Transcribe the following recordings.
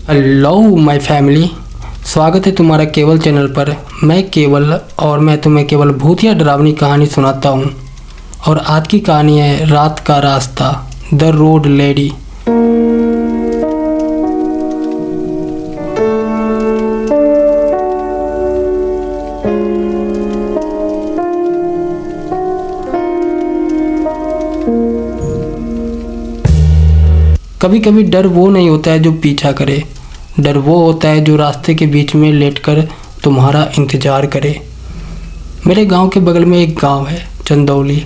Hello my family, स्वागत है तुम्हारा केवल चैनल पर। मैं केवल और मैं तुम्हें केवल भूतिया डरावनी कहानी सुनाता हूँ। और आज की कहानी है रात का रास्ता, द रोड लेडी। कभी कभी डर वो नहीं होता है जो पीछा करे, डर वो होता है जो रास्ते के बीच में लेटकर तुम्हारा इंतज़ार करे। मेरे गांव के बगल में एक गांव है, चंदौली।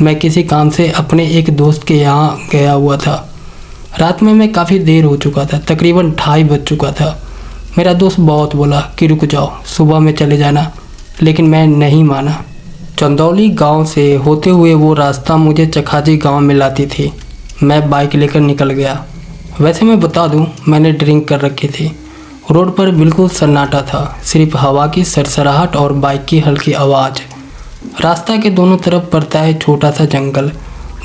मैं किसी काम से अपने एक दोस्त के यहाँ गया हुआ था। रात में मैं काफ़ी देर हो चुका था, तकरीबन 2:30 बज चुका था। मेरा दोस्त बहुत बोला कि रुक जाओ, सुबह में चले जाना, लेकिन मैं नहीं माना। चंदौली गांव से होते हुए वो रास्ता मुझे चखाजी गांव में लाती थी। मैं बाइक लेकर निकल गया। वैसे मैं बता दूं, मैंने ड्रिंक कर रखी थी। रोड पर बिल्कुल सन्नाटा था, सिर्फ हवा की सरसराहट और बाइक की हल्की आवाज़। रास्ता के दोनों तरफ पड़ता है छोटा सा जंगल,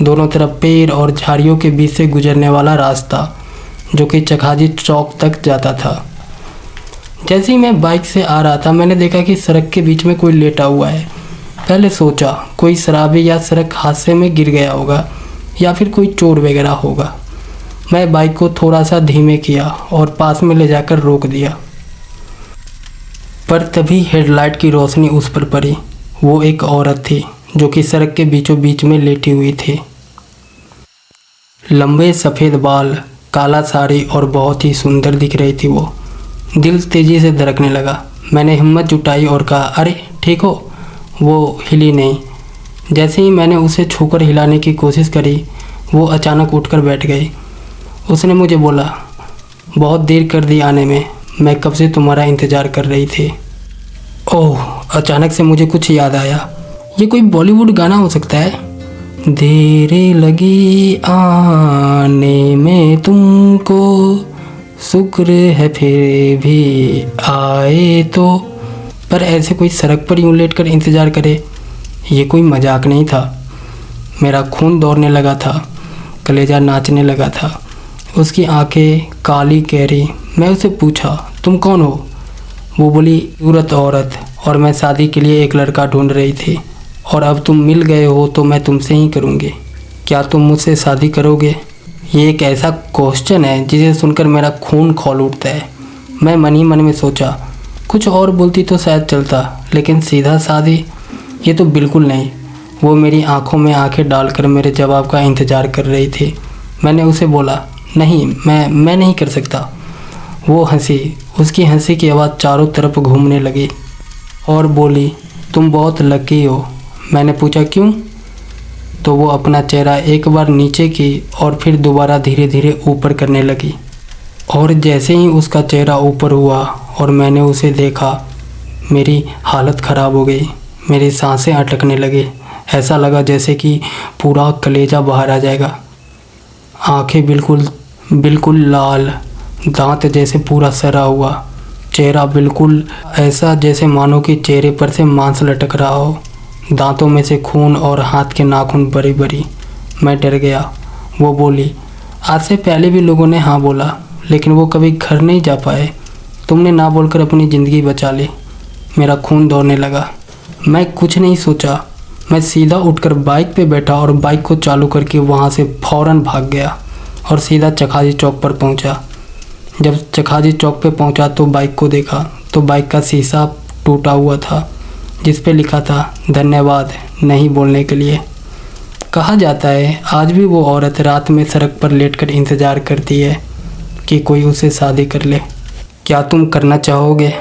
दोनों तरफ पेड़ और झाड़ियों के बीच से गुजरने वाला रास्ता जो कि चखाजी चौक तक जाता था। जैसे ही मैं बाइक से आ रहा था, मैंने देखा कि सड़क के बीच में कोई लेटा हुआ है। पहले सोचा कोई शराबी या सड़क हादसे में गिर गया होगा या फिर कोई चोर वगैरह होगा। मैं बाइक को थोड़ा सा धीमे किया और पास में ले जाकर रोक दिया। पर तभी हेडलाइट की रोशनी उस पर पड़ी। वो एक औरत थी जो कि सड़क के बीचों बीच में लेटी हुई थी। लंबे सफ़ेद बाल, काला साड़ी और बहुत ही सुंदर दिख रही थी वो। दिल तेज़ी से धड़कने लगा। मैंने हिम्मत जुटाई और कहा, अरे ठीक हो? वो हिली नहीं। जैसे ही मैंने उसे छूकर हिलाने की कोशिश करी, वो अचानक उठकर बैठ गई। उसने मुझे बोला, बहुत देर कर दी आने में, मैं कब से तुम्हारा इंतज़ार कर रही थी। ओह, अचानक से मुझे कुछ याद आया। ये कोई बॉलीवुड गाना हो सकता है। देर लगी आने में तुमको, शुक्र है फिर भी आए तो। पर ऐसे कोई सड़क पर यूँ लेट कर इंतज़ार करे, ये कोई मजाक नहीं था। मेरा खून दौड़ने लगा था, कलेजा नाचने लगा था। उसकी आंखें काली गहरी। मैं उसे पूछा, तुम कौन हो? वो बोली, सूरत औरत, और मैं शादी के लिए एक लड़का ढूंढ रही थी, और अब तुम मिल गए हो तो मैं तुमसे ही करूँगी। क्या तुम मुझसे शादी करोगे? ये एक ऐसा क्वेश्चन है जिसे सुनकर मेरा खून खौल उठता है। मैं मन ही मन में सोचा, कुछ और बोलती तो शायद चलता, लेकिन सीधा शादी, ये तो बिल्कुल नहीं। वो मेरी आंखों में आंखें डालकर मेरे जवाब का इंतज़ार कर रही थी। मैंने उसे बोला, नहीं, मैं नहीं कर सकता। वो हंसी। उसकी हंसी की आवाज़ चारों तरफ घूमने लगी और बोली, तुम बहुत लकी हो। मैंने पूछा, क्यों? तो वो अपना चेहरा एक बार नीचे की और फिर दोबारा धीरे धीरे ऊपर करने लगी। और जैसे ही उसका चेहरा ऊपर हुआ और मैंने उसे देखा, मेरी हालत ख़राब हो गई। मेरी सांसें अटकने लगी। ऐसा लगा जैसे कि पूरा कलेजा बाहर आ जाएगा। आंखें बिल्कुल लाल, दांत जैसे पूरा सड़ा हुआ, चेहरा बिल्कुल ऐसा जैसे मानो कि चेहरे पर से मांस लटक रहा हो, दांतों में से खून और हाथ के नाखून बरी बरी। मैं डर गया। वो बोली, आज से पहले भी लोगों ने हाँ बोला, लेकिन वो कभी घर नहीं जा पाए। तुमने ना बोलकर अपनी ज़िंदगी बचा ली। मेरा खून दौड़ने लगा। मैं कुछ नहीं सोचा। मैं सीधा उठकर बाइक पे बैठा और बाइक को चालू करके वहाँ से फ़ौरन भाग गया और सीधा चखाजी चौक पर पहुँचा। जब चखाजी चौक पे पहुँचा तो बाइक को देखा तो बाइक का शीशा टूटा हुआ था, जिस पे लिखा था, धन्यवाद नहीं बोलने के लिए। कहा जाता है आज भी वो औरत रात में सड़क पर लेटकर इंतज़ार करती है कि कोई उसे शादी कर ले। क्या तुम करना चाहोगे?